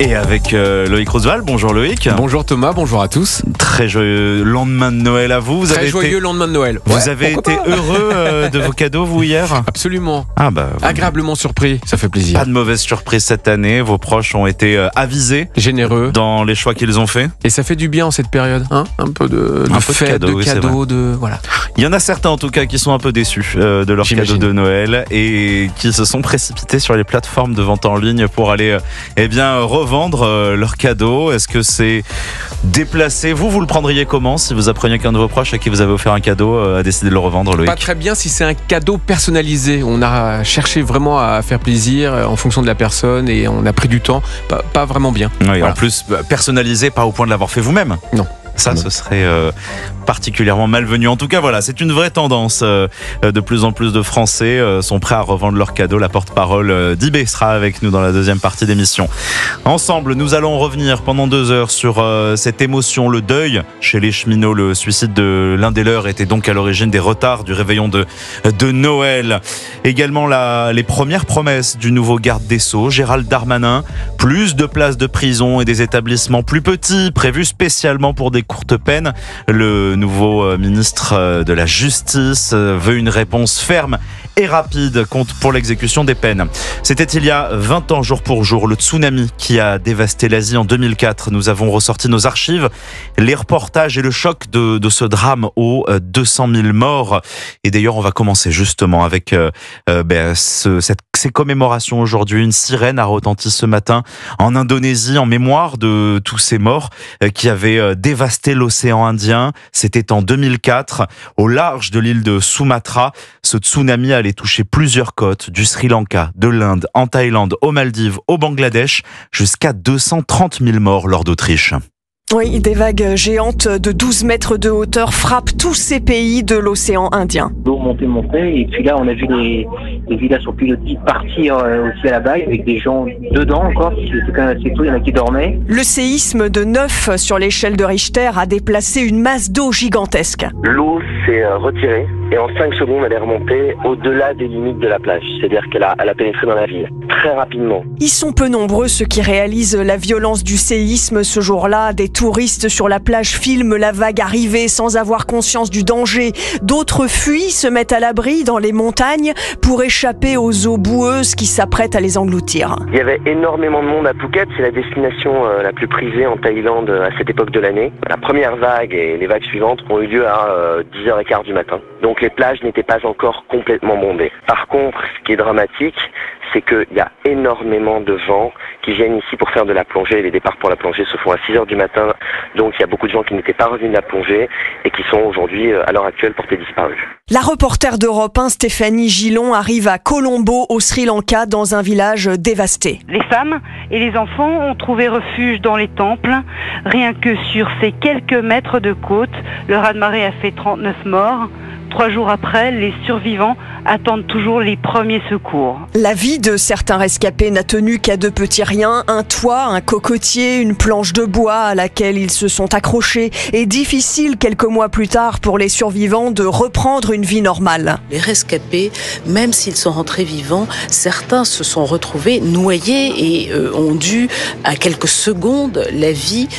Et avec Loïc Roosevelt. Bonjour Loïc. Bonjour Thomas, bonjour à tous. Très joyeux lendemain de Noël à vous. Très joyeux lendemain de Noël. Vous avez été heureux de vos cadeaux, vous, hier ? Absolument. Ah bah, agréablement surpris, ça fait plaisir. Pas de mauvaise surprise cette année. Vos proches ont été avisés, généreux dans les choix qu'ils ont faits. Et ça fait du bien en cette période, hein, un peu de fêtes, de cadeaux, voilà. Il y en a certains en tout cas qui sont un peu déçus de leurs cadeaux de Noël et qui se sont précipités sur les plateformes de vente en ligne pour aller revendre leurs cadeaux. Est-ce que c'est déplacé ? Vous le prendriez comment si vous appreniez qu'un de vos proches à qui vous avez offert un cadeau a décidé de le revendre, Loïc ? Pas très bien si c'est un cadeau personnalisé. On a cherché vraiment à faire plaisir en fonction de la personne et on a pris du temps. Pas vraiment bien. Oui, voilà. En plus, personnalisé, pas au point de l'avoir fait vous-même. Non. Ça, ce serait particulièrement malvenu. En tout cas, voilà, c'est une vraie tendance. De plus en plus de Français sont prêts à revendre leurs cadeaux. La porte-parole d'eBay sera avec nous dans la deuxième partie d'émission. Ensemble, nous allons revenir pendant 2 heures sur cette émotion, le deuil chez les cheminots. Le suicide de l'un des leurs était donc à l'origine des retards du réveillon de Noël. Également, les premières promesses du nouveau garde des Sceaux, Gérald Darmanin. Plus de places de prison et des établissements plus petits, prévus spécialement pour des courtes peines. Le nouveau ministre de la Justice veut une réponse ferme et rapide pour l'exécution des peines. C'était il y a 20 ans, jour pour jour, le tsunami qui a dévasté l'Asie en 2004. Nous avons ressorti nos archives, les reportages et le choc de ce drame aux 200 000 morts. Et d'ailleurs, on va commencer justement avec ces commémorations aujourd'hui. Une sirène a retenti ce matin en Indonésie en mémoire de tous ces morts qui avaient dévasté l'océan Indien. C'était en 2004, au large de l'île de Sumatra. Ce tsunami allait toucher plusieurs côtes, du Sri Lanka, de l'Inde, en Thaïlande, aux Maldives, au Bangladesh, jusqu'à 230 000 morts lors d'Autriche. Oui, des vagues géantes de 12 mètres de hauteur frappent tous ces pays de l'océan Indien. L'eau montait, et puis là on a vu les villages sur pilotis partir aussi à la vague avec des gens dedans encore, c'était quand même assez tôt, il y en a qui dormaient. Le séisme de 9 sur l'échelle de Richter a déplacé une masse d'eau gigantesque. L'eau s'est retirée et en 5 secondes elle est remontée au-delà des limites de la plage, c'est-à-dire qu'elle a pénétré dans la ville très rapidement. Ils sont peu nombreux ceux qui réalisent la violence du séisme ce jour-là. Des touristes sur la plage filment la vague arriver sans avoir conscience du danger. D'autres fuient, se mettent à l'abri dans les montagnes pour échapper aux eaux boueuses qui s'apprêtent à les engloutir. Il y avait énormément de monde à Phuket, c'est la destination la plus prisée en Thaïlande à cette époque de l'année. La première vague et les vagues suivantes ont eu lieu à 10h15 du matin. Donc les plages n'étaient pas encore complètement bondées. Par contre, ce qui est dramatique, c'est qu'il y a énormément de gens qui viennent ici pour faire de la plongée. Les départs pour la plongée se font à 6h du matin. Donc il y a beaucoup de gens qui n'étaient pas revenus de la plongée et qui sont aujourd'hui, à l'heure actuelle, portés disparus. La reporter d'Europe 1, Stéphanie Gillon, arrive à Colombo, au Sri Lanka, dans un village dévasté. Les femmes et les enfants ont trouvé refuge dans les temples. Rien que sur ces quelques mètres de côte, le raz-de-marée a fait 39 morts. 3 jours après, les survivants attendent toujours les premiers secours. La vie de certains rescapés n'a tenu qu'à de petits riens, un toit, un cocotier, une planche de bois à laquelle ils se sont accrochés. Et difficile quelques mois plus tard pour les survivants de reprendre une vie normale. Les rescapés, même s'ils sont rentrés vivants, certains se sont retrouvés noyés et ont dû à quelques secondes la vie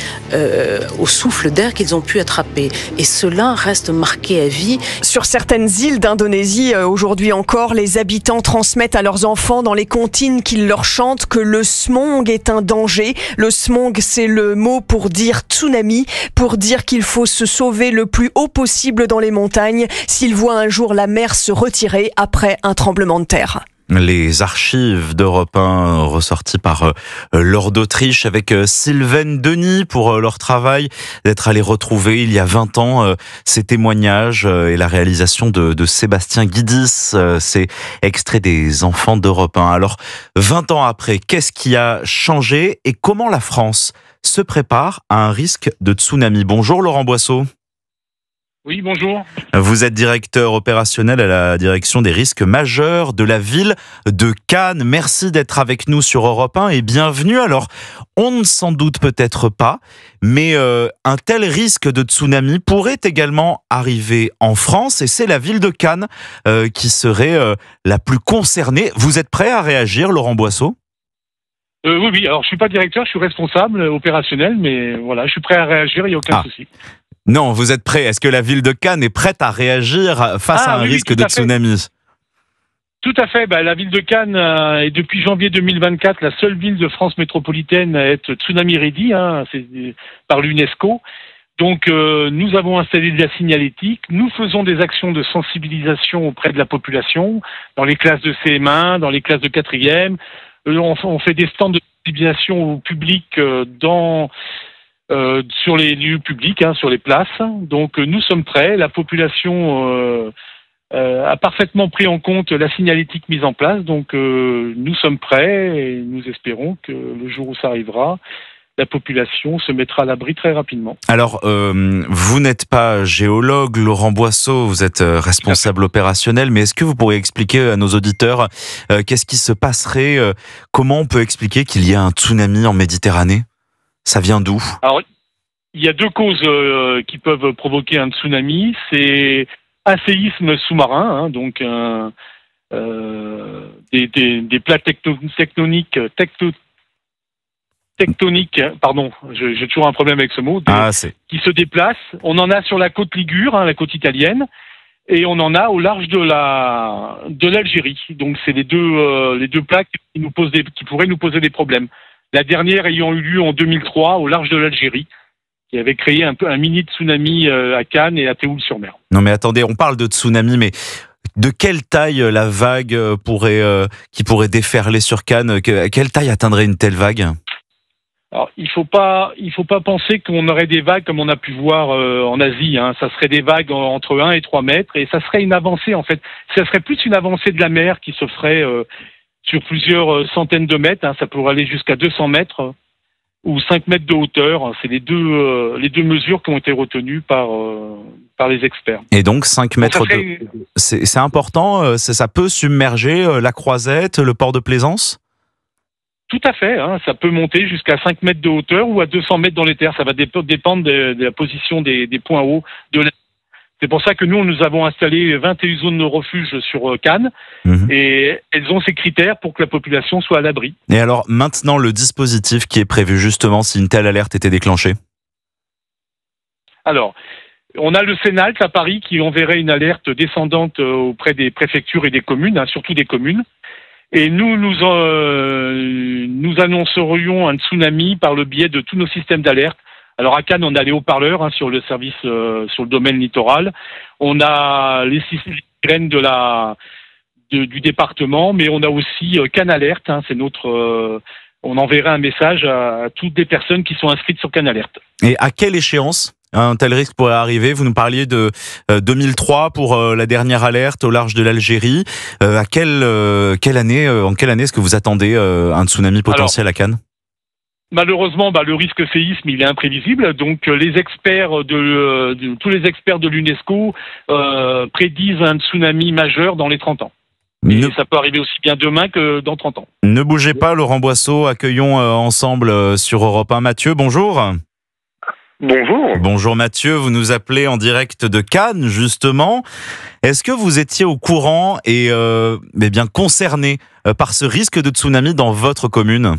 au souffle d'air qu'ils ont pu attraper. Et cela reste marqué à vie. Sur certaines îles d'Indonésie, aujourd'hui encore, les habitants transmettent à leurs enfants dans les comptines qu'ils leur chantent que le smog est un danger. Le smog, c'est le mot pour dire tsunami, pour dire qu'il faut se sauver le plus haut possible dans les montagnes s'ils voient un jour la mer se retirer après un tremblement de terre. Les archives d'Europe 1 ressorties par Laure d'Autriche avec Sylvaine Denis pour leur travail d'être allé retrouver il y a 20 ans ces témoignages et la réalisation de Sébastien Guidis, ces extraits des enfants d'Europe 1. Alors 20 ans après, qu'est-ce qui a changé et comment la France se prépare à un risque de tsunami ? Bonjour Laurent Boisseau. Oui, bonjour. Vous êtes directeur opérationnel à la direction des risques majeurs de la ville de Cannes. Merci d'être avec nous sur Europe 1 et bienvenue. Alors, on ne s'en doute peut-être pas, mais un tel risque de tsunami pourrait également arriver en France et c'est la ville de Cannes qui serait la plus concernée. Vous êtes prêt à réagir, Laurent Boisseau ? Oui. Alors, je suis pas directeur, je suis responsable opérationnel, mais voilà, je suis prêt à réagir, il n'y a aucun souci. Non, vous êtes prêt. Est-ce que la ville de Cannes est prête à réagir face à un risque de tsunami ? Tout à fait. La ville de Cannes est depuis janvier 2024 la seule ville de France métropolitaine à être tsunami ready, c'est par l'UNESCO. Donc, nous avons installé de la signalétique. Nous faisons des actions de sensibilisation auprès de la population, dans les classes de CM1, dans les classes de 4e. On fait des stands de sensibilisation au public sur les lieux publics, sur les places. Donc, nous sommes prêts. La population a parfaitement pris en compte la signalétique mise en place. Donc, nous sommes prêts et nous espérons que le jour où ça arrivera, la population se mettra à l'abri très rapidement. Alors, vous n'êtes pas géologue, Laurent Boisseau, vous êtes responsable opérationnel, mais est-ce que vous pourriez expliquer à nos auditeurs qu'est-ce qui se passerait, comment on peut expliquer qu'il y a un tsunami en Méditerranée ? Ça vient d'où ? Alors, il y a deux causes qui peuvent provoquer un tsunami. C'est un séisme sous-marin, donc des plaques tectoniques, pardon, j'ai toujours un problème avec ce mot, qui se déplacent. On en a sur la côte ligure, la côte italienne, et on en a au large de l'Algérie. Donc c'est les deux plaques qui pourraient nous poser des problèmes. La dernière ayant eu lieu en 2003 au large de l'Algérie, qui avait créé un mini tsunami à Cannes et à Théoul-sur-Mer. Non mais attendez, on parle de tsunami, mais de quelle taille la vague qui pourrait déferler sur Cannes ? Quelle taille atteindrait une telle vague ? Alors, il faut pas penser qu'on aurait des vagues comme on a pu voir en Asie. Ça serait des vagues entre 1 et 3 mètres, et ça serait une avancée en fait. Ça serait plus une avancée de la mer qui se ferait sur plusieurs centaines de mètres. Ça pourrait aller jusqu'à 200 mètres ou 5 mètres de hauteur. C'est les deux mesures qui ont été retenues par les experts. Et donc 5 mètres c'est important. Ça peut submerger la Croisette, le port de Plaisance ? Tout à fait, ça peut monter jusqu'à 5 mètres de hauteur ou à 200 mètres dans les terres. Ça va dépendre de la position des points hauts de la... C'est pour ça que nous avons installé 21 zones de refuge sur Cannes, et elles ont ces critères pour que la population soit à l'abri. Et alors maintenant, le dispositif qui est prévu justement si une telle alerte était déclenchée ? Alors, on a le Cénalt à Paris qui enverrait une alerte descendante auprès des préfectures et des communes, surtout des communes. Et nous annoncerions un tsunami par le biais de tous nos systèmes d'alerte. Alors à Cannes, on a les haut-parleurs sur le service, sur le domaine littoral. On a les sirènes du département, mais on a aussi Cannes Alerte. C'est notre. On enverrait un message à toutes les personnes qui sont inscrites sur Cannes Alerte. Et à quelle échéance un tel risque pourrait arriver ? Vous nous parliez de 2003 pour la dernière alerte au large de l'Algérie. En quelle année est-ce que vous attendez un tsunami potentiel à Cannes ? Malheureusement, le risque séisme, il est imprévisible. Donc, les experts tous les experts de l'UNESCO prédisent un tsunami majeur dans les 30 ans. Et ça peut arriver aussi bien demain que dans 30 ans. Ne bougez pas, Laurent Boisseau. Accueillons ensemble sur Europe 1 Mathieu. Bonjour. Bonjour. Bonjour Mathieu, vous nous appelez en direct de Cannes, justement. Est-ce que vous étiez au courant et bien concerné par ce risque de tsunami dans votre commune ?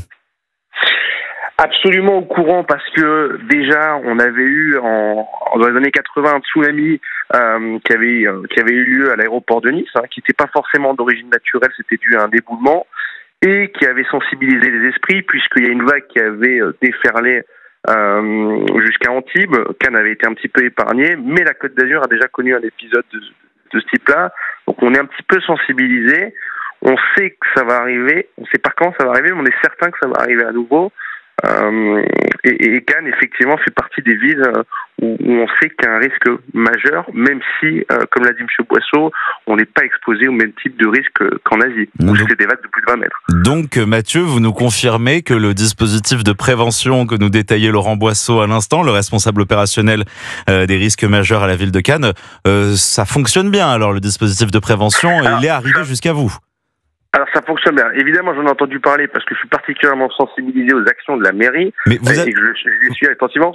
Absolument au courant, parce que déjà on avait eu dans les années 80 un tsunami qui avait eu lieu à l'aéroport de Nice, qui n'était pas forcément d'origine naturelle, c'était dû à un éboulement, et qui avait sensibilisé les esprits, puisqu'il y a une vague qui avait déferlé jusqu'à Antibes. Cannes avait été un petit peu épargnée, mais la Côte d'Azur a déjà connu un épisode de ce type-là, donc on est un petit peu sensibilisé. On sait que ça va arriver, on ne sait pas quand ça va arriver, mais on est certain que ça va arriver à nouveau. Et Cannes, effectivement, fait partie des villes où on sait qu'il y a un risque majeur, même si, comme l'a dit M. Boisseau, on n'est pas exposé au même type de risque qu'en Asie, où c'est des vagues de plus de 20 mètres. Donc, Mathieu, vous nous confirmez que le dispositif de prévention que nous détaillait Laurent Boisseau à l'instant, le responsable opérationnel des risques majeurs à la ville de Cannes, ça fonctionne bien. Alors, le dispositif de prévention, il est arrivé jusqu'à vous. Alors ça fonctionne bien. Évidemment, j'en ai entendu parler parce que je suis particulièrement sensibilisé aux actions de la mairie, et que je les suis attentivement.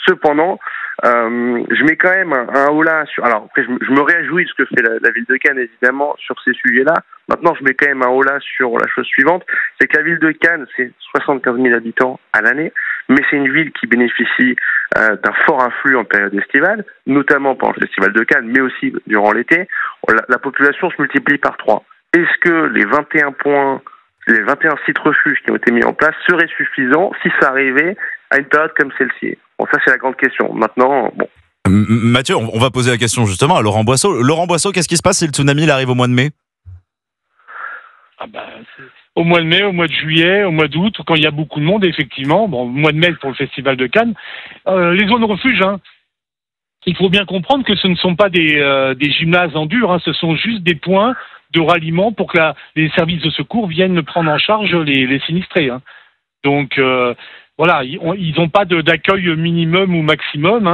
Cependant, Je mets quand même un holà sur. Alors après, je me réjouis de ce que fait la ville de Cannes, évidemment, sur ces sujets-là. Maintenant, je mets quand même un holà sur la chose suivante, c'est que la ville de Cannes, c'est 75 000 habitants à l'année, mais c'est une ville qui bénéficie d'un fort influx en période estivale, notamment pendant le festival de Cannes, mais aussi durant l'été. La population se multiplie par 3. Est-ce que les 21 sites refuges qui ont été mis en place seraient suffisants si ça arrivait à une période comme celle-ci? Bon, ça c'est la grande question. Maintenant, bon. Mathieu, on va poser la question justement à Laurent Boisseau. Laurent Boisseau, qu'est-ce qui se passe si le tsunami il arrive au mois de mai? Au mois de mai, au mois de juillet, au mois d'août, quand il y a beaucoup de monde, effectivement. Bon, au mois de mai pour le festival de Cannes. Les zones refuges, il faut bien comprendre que ce ne sont pas des gymnases en dur, ce sont juste des points de ralliement pour que les services de secours viennent prendre en charge les sinistrés. Donc voilà, ils n'ont pas d'accueil minimum ou maximum.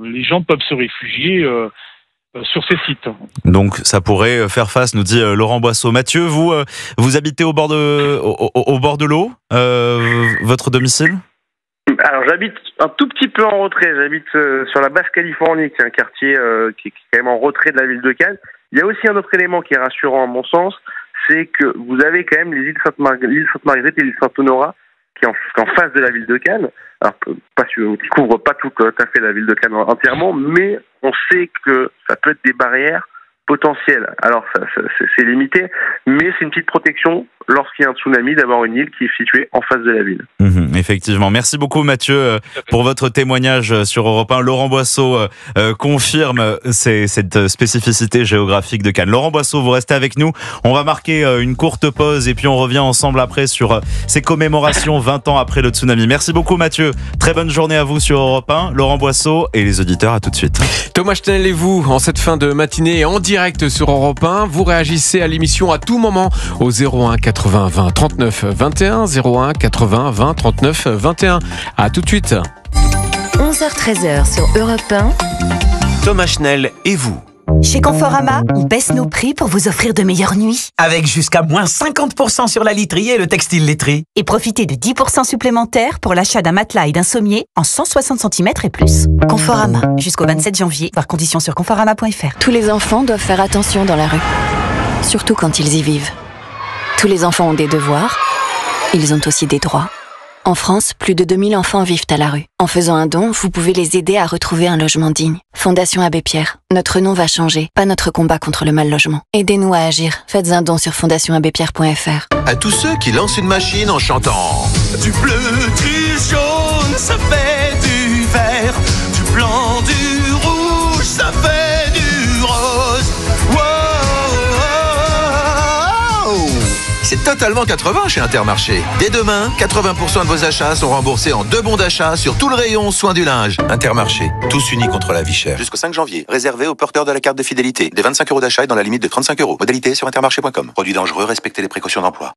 Les gens peuvent se réfugier sur ces sites. Donc ça pourrait faire face, nous dit Laurent Boisseau. Mathieu, vous habitez au bord de l'eau, votre domicile? Alors j'habite un tout petit peu en retrait, j'habite sur la Basse-Californie, qui est un quartier qui est quand même en retrait de la ville de Cannes. Il y a aussi un autre élément qui est rassurant à mon sens, c'est que vous avez quand même les îles Sainte-Marguerite et l'île Saint-Honorat qui est en face de la ville de Cannes. Alors qui couvre pas tout à fait la ville de Cannes entièrement, mais on sait que ça peut être des barrières potentielles. Alors c'est limité, mais c'est une petite protection lorsqu'il y a un tsunami d'avoir une île qui est située en face de la ville. Effectivement. Merci beaucoup Mathieu pour votre témoignage sur Europe 1. Laurent Boisseau confirme cette spécificité géographique de Cannes. Laurent Boisseau, vous restez avec nous. On va marquer une courte pause et puis on revient ensemble après sur ces commémorations 20 ans après le tsunami. Merci beaucoup Mathieu. Très bonne journée à vous sur Europe 1. Laurent Boisseau et les auditeurs, à tout de suite. Thomas Schnell et vous, en cette fin de matinée en direct sur Europe 1, vous réagissez à l'émission à tout moment au 01 80 20 39 21, 01 80 20 39 21. À tout de suite. 11h-13h sur Europe 1. Thomas Schnell et vous. Chez Conforama, on baisse nos prix pour vous offrir de meilleures nuits. Avec jusqu'à moins 50% sur la literie et le textile laiterie. Et profitez de 10% supplémentaires pour l'achat d'un matelas et d'un sommier en 160 cm et plus. Conforama, jusqu'au 27 janvier, voir conditions sur conforama.fr. Tous les enfants doivent faire attention dans la rue, surtout quand ils y vivent. Tous les enfants ont des devoirs, ils ont aussi des droits. En France, plus de 2000 enfants vivent à la rue. En faisant un don, vous pouvez les aider à retrouver un logement digne. Fondation Abbé Pierre. Notre nom va changer, pas notre combat contre le mal logement. Aidez-nous à agir. Faites un don sur fondationabbépierre.fr. À tous ceux qui lancent une machine en chantant du bleu, du jaune, ça fait du vert, du blanc, du rouge, ça fait du rose. Wow. C'est totalement 80 chez Intermarché. Dès demain, 80% de vos achats sont remboursés en 2 bons d'achat sur tout le rayon soins du linge. Intermarché, tous unis contre la vie chère. Jusqu'au 5 janvier, réservé aux porteurs de la carte de fidélité. Des 25 € d'achat et dans la limite de 35 €. Modalité sur intermarché.com. Produit dangereux, respectez les précautions d'emploi.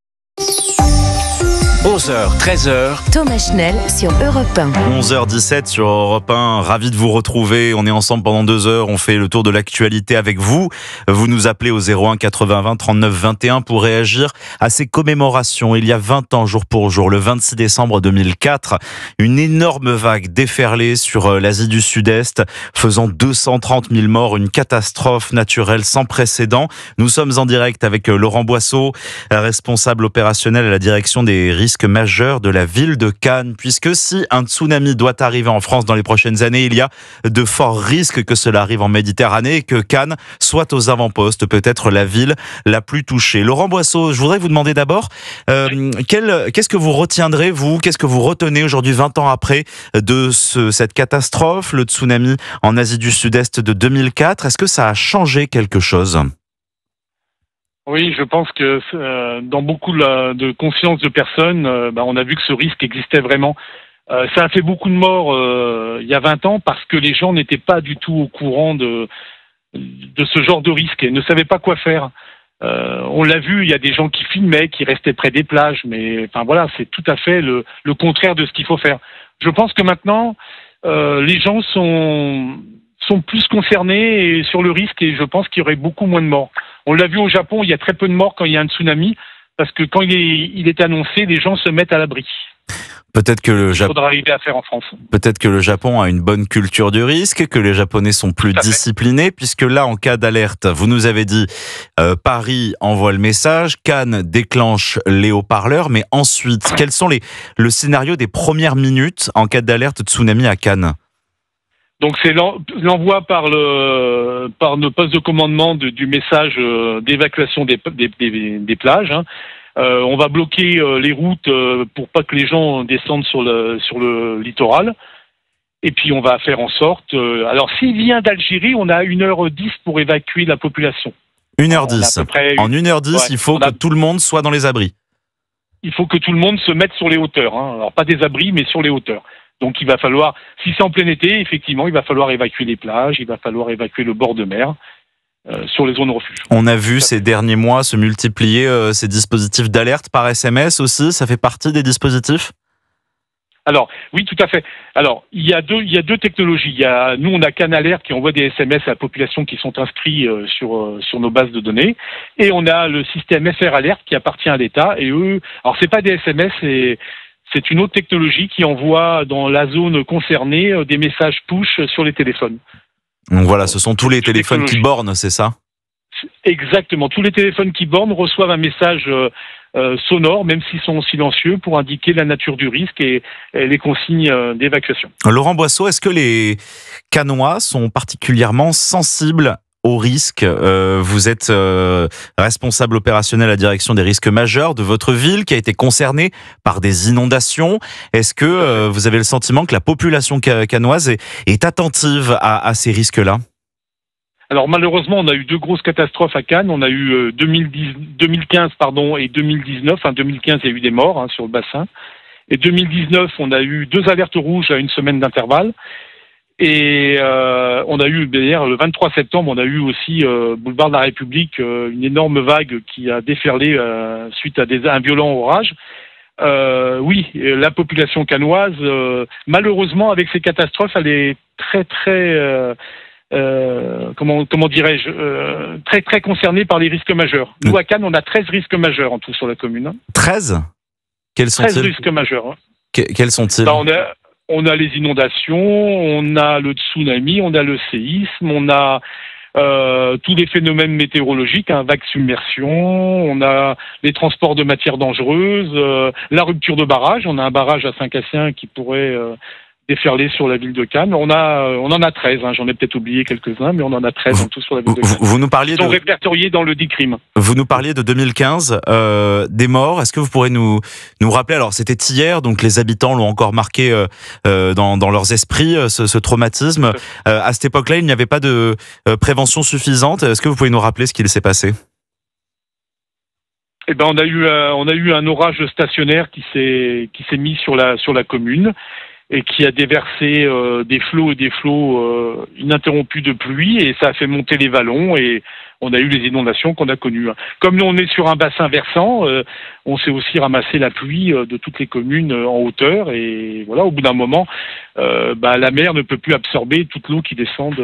11h, 13h. Thomas Schnell sur Europe 1. 11h17 sur Europe 1. Ravi de vous retrouver. On est ensemble pendant 2 heures. On fait le tour de l'actualité avec vous. Vous nous appelez au 01 80 20 39 21 pour réagir à ces commémorations. Il y a 20 ans, jour pour jour, le 26 décembre 2004, une énorme vague déferlée sur l'Asie du Sud-Est, faisant 230 000 morts, une catastrophe naturelle sans précédent. Nous sommes en direct avec Laurent Boisseau, responsable opérationnel à la direction des risques majeur de la ville de Cannes, puisque si un tsunami doit arriver en France dans les prochaines années, il y a de forts risques que cela arrive en Méditerranée et que Cannes soit aux avant-postes, peut-être la ville la plus touchée. Laurent Boisseau, je voudrais vous demander d'abord, qu'est-ce que vous retiendrez, qu'est-ce que vous retenez aujourd'hui, 20 ans après, de cette catastrophe, le tsunami en Asie du Sud-Est de 2004? Est-ce que ça a changé quelque chose ? Oui, je pense que dans beaucoup de conscience de personnes, on a vu que ce risque existait vraiment. Ça a fait beaucoup de morts il y a 20 ans parce que les gens n'étaient pas du tout au courant de ce genre de risque et ne savaient pas quoi faire. On l'a vu, il y a des gens qui filmaient, qui restaient près des plages, mais c'est tout à fait le contraire de ce qu'il faut faire. Je pense que maintenant, les gens sont plus concernés sur le risque et je pense qu'il y aurait beaucoup moins de morts. On l'a vu au Japon, il y a très peu de morts quand il y a un tsunami parce que quand il est annoncé, les gens se mettent à l'abri. Peut-être que il faudra arriver à faire en France. Peut-être que le Japon a une bonne culture du risque, que les Japonais sont plus disciplinés, puisque là, en cas d'alerte, vous nous avez dit, Paris envoie le message, Cannes déclenche les haut-parleurs, mais ensuite, quels sont le scénario des premières minutes en cas d'alerte tsunami à Cannes? Donc c'est l'envoi par nos postes de commandement du message d'évacuation des plages. Hein. On va bloquer les routes pour pas que les gens descendent sur le littoral. Et puis on va faire en sorte... alors s'il vient d'Algérie, on a 1h10 pour évacuer la population. 1h10. En 1h10, ouais, il faut que tout le monde soit dans les abris. Il faut que tout le monde se mette sur les hauteurs. Hein. Alors pas des abris, mais sur les hauteurs. Donc il va falloir, si c'est en plein été, effectivement, il va falloir évacuer les plages, il va falloir évacuer le bord de mer sur les zones refuge. On a vu ces derniers mois se multiplier ces dispositifs d'alerte par SMS aussi, ça fait partie des dispositifs? Alors, oui, tout à fait. Alors, il y a deux technologies. Nous, on a Cannes Alert qui envoie des SMS à la population qui sont inscrits sur nos bases de données. Et on a le système FR Alert qui appartient à l'État. Et eux, alors c'est pas des SMS, c'est une autre technologie qui envoie dans la zone concernée des messages push sur les téléphones. Donc voilà, ce sont tous les téléphones qui bornent, c'est ça? Exactement. Tous les téléphones qui bornent reçoivent un message sonore, même s'ils sont silencieux, pour indiquer la nature du risque et les consignes d'évacuation. Laurent Boisseau, est-ce que les Cannois sont particulièrement sensibles au risque? Vous êtes responsable opérationnel à la direction des risques majeurs de votre ville qui a été concernée par des inondations. Est-ce que vous avez le sentiment que la population cannoise est attentive à ces risques-là? Alors malheureusement, on a eu deux grosses catastrophes à Cannes. On a eu 2015 et 2019. En 2015, il y a eu des morts sur le bassin. Et 2019, on a eu 2 alertes rouges à une semaine d'intervalle. Et on a eu, d'ailleurs, le 23 septembre, on a eu aussi, boulevard de la République, une énorme vague qui a déferlé suite à un violent orage. Oui, la population cannoise, malheureusement, avec ces catastrophes, elle est très, très... comment dirais-je, très très concernée par les risques majeurs. Nous à Cannes, on a 13 risques majeurs en tout sur la commune. 13 ? Quels sont-ils ? 13 risques majeurs. Quels sont-ils ? On a les inondations, on a le tsunami, on a le séisme, on a tous les phénomènes météorologiques, vagues submersion, on a les transports de matières dangereuses, la rupture de barrage. On a un barrage à Saint-Cassien qui pourrait déferler sur la ville de Cannes. On en a 13, j'en ai peut-être oublié quelques-uns, mais on en a 13 en tout sur la ville de Cannes. Vous nous parliez Ils sont répertoriés dans le DICRIM. Vous nous parliez de 2015, des morts. Est-ce que vous pourrez nous rappeler, alors c'était hier, donc les habitants l'ont encore marqué dans leurs esprits, ce traumatisme. À cette époque-là, il n'y avait pas de prévention suffisante. Est-ce que vous pouvez nous rappeler ce qu'il s'est passé ? Eh ben, on a eu un orage stationnaire qui s'est mis sur la commune et qui a déversé des flots ininterrompus de pluie, et ça a fait monter les vallons, et on a eu les inondations qu'on a connues. Comme nous on est sur un bassin versant, on s'est aussi ramassé la pluie de toutes les communes en hauteur, et voilà, au bout d'un moment, la mer ne peut plus absorber toute l'eau qui descend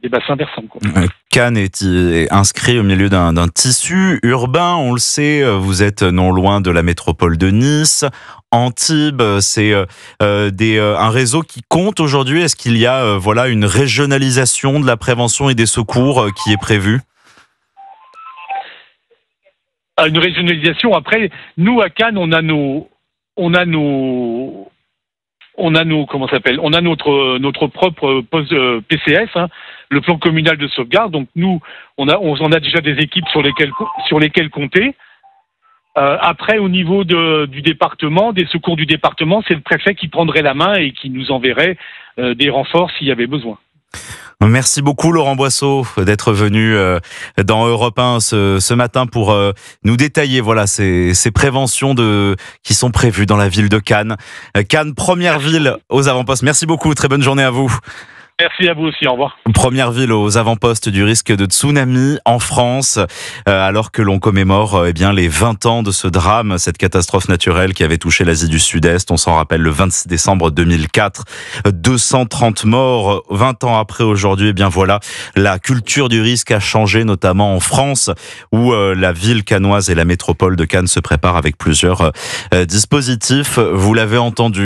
des bassins versants, quoi. Cannes est inscrit au milieu d'un tissu urbain, on le sait, vous êtes non loin de la métropole de Nice. Antibes, c'est un réseau qui compte aujourd'hui. Est-ce qu'il y a une régionalisation de la prévention et des secours qui est prévue ? Une régionalisation. Après, nous à Cannes, on a notre propre poste PCS, le plan communal de sauvegarde. Donc nous, on a déjà des équipes sur lesquelles compter. Après, au niveau du département, des secours du département, c'est le préfet qui prendrait la main et qui nous enverrait des renforts s'il y avait besoin. Merci beaucoup Laurent Boisseau d'être venu dans Europe 1 ce matin pour nous détailler ces préventions qui sont prévues dans la ville de Cannes. Cannes, première ville aux avant-postes. Merci beaucoup, très bonne journée à vous. Merci à vous aussi, au revoir. Première ville aux avant-postes du risque de tsunami en France, alors que l'on commémore les 20 ans de ce drame, cette catastrophe naturelle qui avait touché l'Asie du Sud-Est. On s'en rappelle le 26 décembre 2004. 230 morts 20 ans après aujourd'hui. Voilà, la culture du risque a changé, notamment en France, où la ville cannoise et la métropole de Cannes se préparent avec plusieurs dispositifs. Vous l'avez entendu.